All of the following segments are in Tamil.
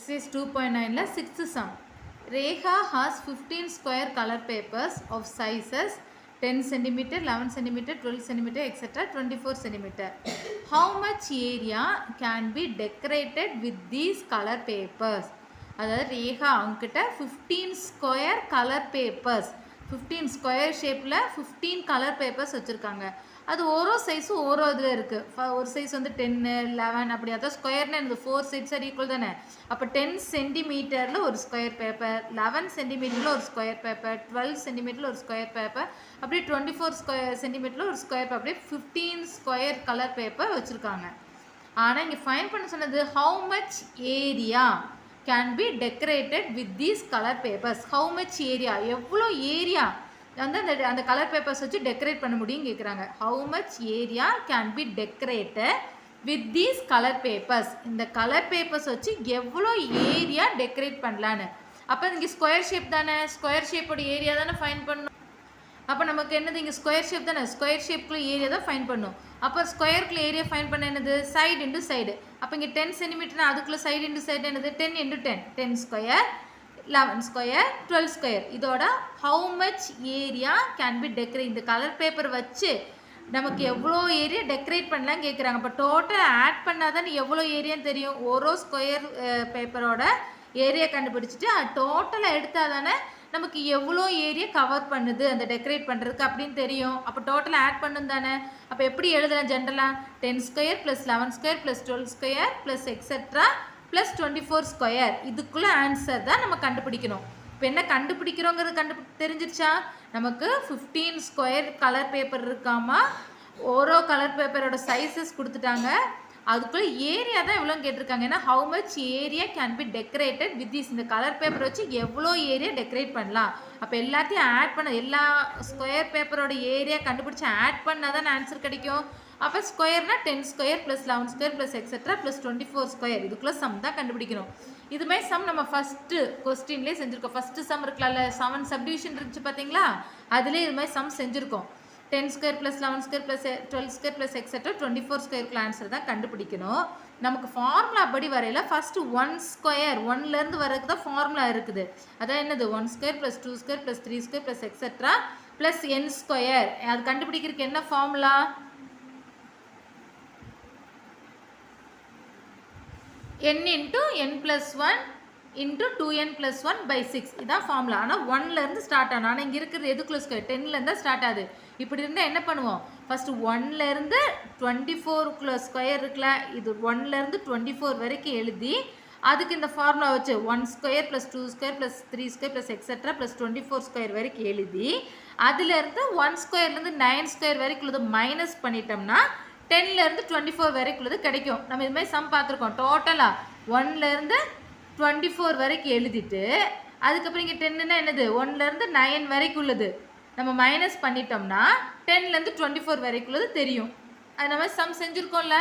Exercise 2.9 6th sum. Rekha has 15 square color papers of sizes 10 cm, 11 cm, 12 cm, etc. 24 cm. How much area can be decorated with these color papers? அதாவது ரேகா அவங்ககிட்ட 15 ஸ்கொயர் கலர் பேப்பர்ஸ் 15 ஸ்கொயர் ஷேப்பில் 15 கலர் பேப்பர்ஸ் வச்சுருக்காங்க. அது ஓரோ சைஸும் ஓரோ இதில் இருக்குது. ஒரு சைஸ் வந்து 10, 11 அப்படி. அதான் ஸ்கொயர்னு எனக்கு 4 சைட்ஸ் ஆர் ஈக்குவல் தானே. அப்போ 10 சென்டிமீட்டரில் ஒரு ஸ்கொயர் பேப்பர், 11 சென்டிமீட்டரில் ஒரு ஸ்கொயர் பேப்பர், 12 சென்டிமீட்டரில் ஒரு ஸ்கொயர் பேப்பர், அப்படியே 24 சென்டிமீட்டரில் ஒரு ஸ்கொயர் பேப்பர், அப்படியே 15 ஸ்கொயர் கலர் பேப்பர் வச்சுருக்காங்க. ஆனால் இங்கே ஃபைன் பண்ண சொன்னது how much area can be decorated with these color papers. How much area, எவ்வளோ ஏரியா வந்து அந்த கலர் பேப்பர்ஸ் வச்சு டெக்கரேட் பண்ண முடியும் கேட்குறாங்க. How much area can be decorated with these color papers? இந்த கலர் பேப்பர்ஸ் வச்சு எவ்வளோ ஏரியா டெக்கரேட் பண்ணலான்னு. அப்போ இங்கே ஸ்கொயர் ஷேப் தானே, ஸ்கொயர் ஷேப்போட ஏரியா தானே ஃபைன் பண்ணணும். அப்போ நமக்கு என்னது இங்கே ஸ்கொயர் ஷேப் தானே, ஸ்கொயர் ஷேப்புக்குள்ள ஏரியா தான் ஃபைன் பண்ணும். அப்போ ஸ்கொயருக்குள்ள ஏரியா ஃபைன் பண்ண என்னது, சைடு இன்டு சைடு. அப்போ இங்கே 10 சென்டிமீட்டர்னா அதுக்குள்ளே சைடு இன்டு சைடு என்னது 10 இன்டு 10, 10 ஸ்கொயர், 11 ஸ்கொயர், 12 ஸ்கொயர். இதோட how much area can be decorate, இந்த கலர் பேப்பர் வச்சு நமக்கு எவ்வளோ ஏரியா டெக்கரேட் பண்ணலாம் கேட்குறாங்க. இப்போ டோட்டல் ஆட் பண்ணால் தான் எவ்வளோ ஏரியான்னு தெரியும். ஒரு ஸ்கொயர் பேப்பரோட ஏரியா கண்டுபிடிச்சிட்டு அது டோட்டலாக எடுத்தால் தானே நமக்கு எவ்வளோ ஏரியா கவர் பண்ணுது அந்த டெக்கரேட் பண்ணுறதுக்கு அப்படின்னு தெரியும். அப்போ டோட்டல் ஆட் பண்ணும் தானே. அப்போ எப்படி எழுதலாம் ஜென்ரலாக, 10 square plus 11 square plus 12 square plus etcetera plus 24 square. இதுக்குள்ளே ஆன்சர் தான் நம்ம கண்டுபிடிக்கணும். இப்போ என்ன கண்டுபிடிக்கிறோங்கிறது தெரிஞ்சிருச்சா. நமக்கு 15 ஸ்கொயர் கலர் பேப்பர் இருக்காமா, ஓரோ கலர் பேப்பரோட சைஸஸ் கொடுத்துட்டாங்க. அதுக்குள்ளே ஏரியா தான் எவ்வளோ கேட்டிருக்காங்க. ஏன்னா how much area can be decorated with this, இந்த கலர் பேப்பர் வச்சு எவ்வளோ ஏரியா டெக்கரேட் பண்ணலாம். அப்போ எல்லாத்தையும் ஆட் பண்ண, எல்லா ஸ்கொயர் பேப்பரோட ஏரியா கண்டுபிடிச்சி ஆட் பண்ணால் தான் ஆன்சர் கிடைக்கும். அப்போ ஸ்கொயர்னா 10 square plus 11 square plus etcetera plus 24 square. இதுக்குள்ளே சம் தான் கண்டுபிடிக்கணும். இதுமாதிரி சம் நம்ம ஃபஸ்ட்டு கொஸ்டின்லேயே செஞ்சுருக்கோம். ஃபஸ்ட்டு சம் இருக்கலாம்ல, 7 சப்டிவிஷன் இருந்துச்சு பார்த்தீங்களா, அதுலேயே இது மாதிரி சம் செஞ்சுருக்கோம். 10 square plus 11 square plus 12 square plus etcetera 24 ஸ்கொயருக்கு ஆன்சர் தான் கண்டுபிடிக்கணும். நமக்கு ஃபார்முலா படி வரையில் ஃபஸ்ட்டு 1 ஸ்கொயர் 1லேருந்து வரதுக்கு தான் ஃபார்முலா இருக்குது. அதான் என்னது 1 square plus 2 square plus 3 square plus etcetera plus n square. அது கண்டுபிடிக்கிறதுக்கு என்ன formula, n into n plus 1 into 2n plus 1 by 6. இதான் ஃபார்முலா. ஆனால் 1லேருந்து ஸ்டார்ட் ஆகணும். ஆனால் இங்கே இருக்கிறது எதுக்குள்ள ஸ்கொயர் 10லேருந்து தான் ஸ்டார்ட் ஆகுது. இப்படி இருந்தால் என்ன பண்ணுவோம், ஃபஸ்ட்டு 1லேருந்து 24க்குள்ள ஸ்கொயர் இருக்குல்ல, இது 1லேருந்து 24 வரைக்கும் எழுதி அதுக்கு இந்த ஃபார்முலா வச்சு 1 square plus 2 square plus 3 square plus etcetera plus 24 square வரைக்கும் எழுதி அதுலேருந்து 1 ஸ்கொயர்லேருந்து 9 ஸ்கொயர் வரைக்கும் உள்ளது மைனஸ் பண்ணிட்டோம்னா 10லேருந்து 24 வரைக்கும் உள்ளது கிடைக்கும். நம்ம இது மாதிரி சம் பார்த்துருக்கோம். டோட்டலாக 1லேருந்து 24 வரைக்கும் எழுதிட்டு அதுக்கப்புறம் இங்கே 10ன்னா என்னது 1லேருந்து 9 வரைக்கும் உள்ளது நம்ம மைனஸ் பண்ணிட்டோம்னா 10லேருந்து 24 வரைக்கும் உள்ளது தெரியும். அது நம்ம சம் செஞ்சுருக்கோம்ல,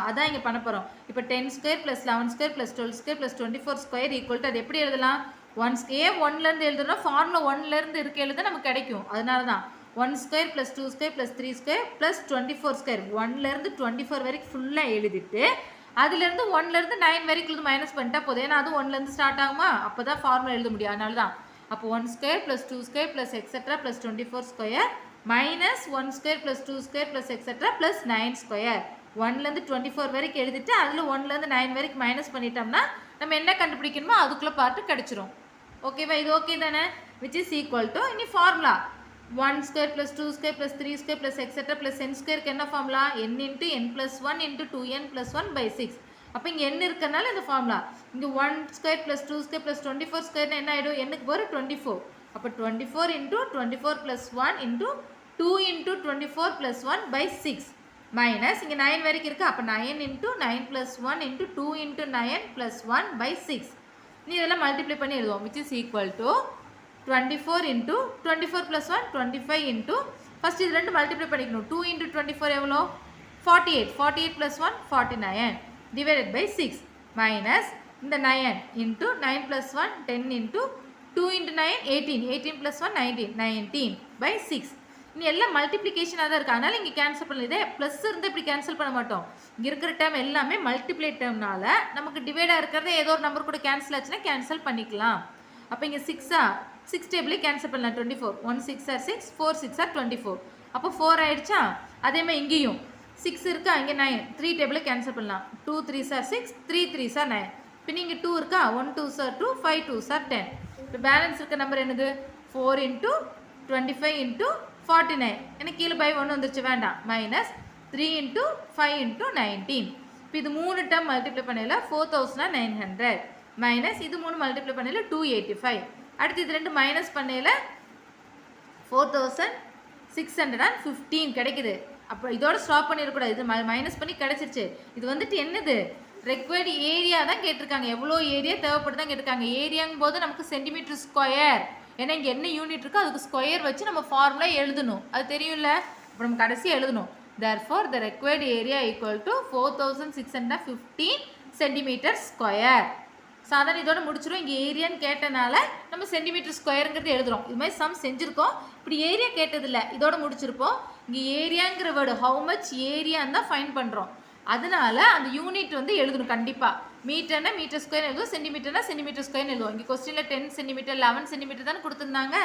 அதான் இங்கே பண்ண போகிறோம். இப்போ 10 square plus 11 square plus 12 square plus 24 square equal to அது எப்படி எழுதலாம், 1 ஸ்கொயர் 1லேருந்து எழுதுனா ஃபார்முலா 1லேருந்து இருக்க எழுத நமக்கு கிடைக்கும். அதனால தான் 1 square plus 2 square plus 3 square plus 24 square 1லேருந்து 24 வரைக்கும் ஃபுல்லாக எழுதிட்டு அதுலேருந்து 1லேருந்து 9 வரைக்கும் மைனஸ் பண்ணிட்டா போதும். ஏன்னா அதுவும் 1லேருந்து ஸ்டார்ட் ஆகுமா, அப்போ தான் ஃபார்முலா எழுத முடியும். அதனால தான் அப்போ 1 square plus 2 square plus etcetera plus 24 square minus 1 square plus 2 square plus etcetera plus 9 square. 1லேருந்து 24 வரைக்கும் எழுதிட்டு அதில் 1லேருந்து 9 வரைக்கும் மைனஸ் பண்ணிட்டோம்னா நம்ம என்ன கண்டுபிடிக்கணுமோ அதுக்குள்ளே பார்த்து கிடச்சிரும். ஓகேவா, இது ஓகே தானே. விச் இஸ் ஈக்குவல் டு இனி formula 1 square plus 2 square plus 3 square plus etcetera plus n ஸ்கொயருக்கு என்ன formula, n into n plus 1 into 2n plus 1 by 6. அப்போ இங்கே n இருக்கிறனால இந்த ஃபார்முலா. இங்கே 1 ஸ்கொயர் ப்ளஸ் 2 ஸ்கொயர் ப்ளஸ் 24 ஸ்கொயர்னா என்ன ஆகிடும், என்னக்கு போகிற 24. அப்போ 24 into 24 plus 1 into 2 into 24 plus 1 by 6 minus இங்கே 9 வரைக்கும் இருக்குது. அப்போ 9 into 9 plus 1 into 2 into 9 plus 1 by 6. நீ இதெல்லாம் மல்டிப்ளை பண்ணி எழுதுவோம். Which is equal to 24 into 24 plus 1 25 into first இது ரெண்டு மல்டிப்ளை பண்ணிக்கணும். 2 இன்ட்டு 24 எவ்வளோ 48, 48 ப்ளஸ் 1 49 divided by 6 minus இந்த 9 into 9 plus 1 10 into 2 into 9 18, 18 plus 1 19, 19 by 6. இனி எல்லாம் மல்டிப்ளிகேஷனாக தான் இருக்குது. அதனால் இங்கே கேன்சல் பண்ணல. இதே ப்ளஸ் இருந்தால் இப்படி கேன்சல் பண்ண மாட்டோம். இங்கே இருக்கிற டேர்ம் எல்லாமே மல்டிப்ளை டேர்ம்னால நமக்கு டிவைடாக இருக்கிறத ஏதோ ஒரு நம்பர் கூட கேன்சல் ஆச்சுன்னா கேன்சல் பண்ணிக்கலாம். அப்போ இங்கே 6 டேபிளே கேன்சல் பண்ணலாம். 24 1 6 ஆர் 6 4 6 ஆர் 24. அப்போ 4 ஆயிடுச்சா? அதே மாதிரி இங்கேயும் 6 இருக்கா, இங்கே 9 3 டேபிளே கேன்சல் பண்ணலாம். 2 3 ஆர் 6 3 3 ஆர் 9. இப்போ இங்கே 2 இருக்கா, 1 2 ஆர் 2 5 2 ஆர் 10. இப்போ பேலன்ஸ் இருக்க நம்பர் என்னது? 4 into 25 into 49. எனக்கு கீழே பை 1 வந்துருச்சு, வேண்டாம். Minus 3 into 5 into 19. இப்போ இது 3 டேர்ம் மல்டிப்ளை பண்ணல 4900 மைனஸ் இது 3 மல்டிப்ளை பண்ணல 285. அடுத்து இது 2 மைனஸ் பண்ணல 4615 கிடைக்குது. அப்போ இதோட ஸ்டாப் பண்ணிடக்கூடாது. இது மைனஸ் பண்ணி கிடச்சிருச்சு. இது வந்துட்டு என்னது? ரெக்வயர்டு ஏரியா தான் கேட்டிருக்காங்க. எவ்வளோ ஏரியா தேவைப்பட்டு தான் கேட்டிருக்காங்க. ஏரியாங்கும் போது நமக்கு சென்டிமீட்டர் ஸ்கொயர், ஏன்னா இங்கே என்ன யூனிட் இருக்கோ அதுக்கு ஸ்கொயர் வச்சு நம்ம ஃபார்முலா எழுதணும். அது தெரியும்ல? இப்போ நம்ம கடைசியாக எழுதணும். therefore the required area equal to 4615 centimetre square. சாதாரண இதோட முடிச்சிடும். இங்கே ஏரியான்னு கேட்டனால நம்ம சென்டிமீட்டர் ஸ்கொயருங்கிறது எழுதுகிறோம். இது மாதிரி சம் செஞ்சுருக்கோம். இப்படி ஏரியா கேட்டதில்லை, இதோட முடிச்சிருப்போம். இங்கே ஏரியாங்கிற வேர்டு ஹவு மச் ஏரியான்னு தான் ஃபைன் பண்ணுறோம். அதனால அந்த யூனிட் வந்து எழுதணும் கண்டிப்பாக. மீட்டர்னா மீட்டர் ஸ்கொயர் எழுதுவோம், சென்டிமீட்டர்னா சென்டிமீட்டர் ஸ்கொயர் எழுதுவோம். இங்கே கொஸ்டினில் 10 சென்டிமீட்டர் 11 சென்டிமீட்டர் தான் கொடுத்துருந்தாங்க.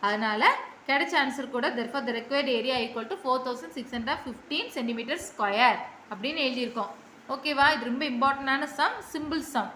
அதனால கிடைச்ச ஆன்சர் கூட therefore the required area equal to 4615 centimetre square அப்படின்னு எழுதியிருக்கோம். ஓகேவா? இது ரொம்ப இம்பார்ட்டண்டான சம், சிம்பிள் சம்.